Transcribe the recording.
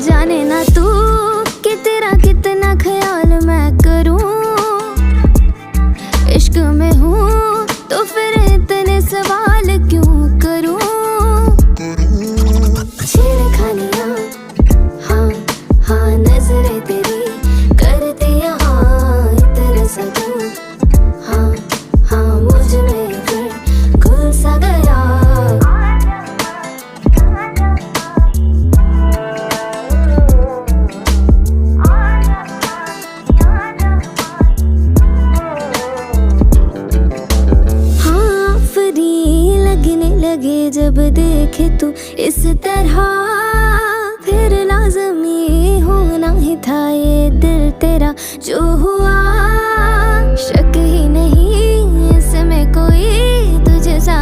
जाने ना तू कि तेरा कितना ख्याल मैं करूं। इश्क में हूँ तो फिर इतने सवाल क्यों करूं। छेड़खानियाँ हाँ हाँ नजरें तेरी करती यहाँ तेरे सदूं। हाँ हाँ मुझ में फिर घुल सा गया। लगे जब देखे तू इस तरह फिर लाज़मी होना ही था ये दिल तेरा जो हुआ। शक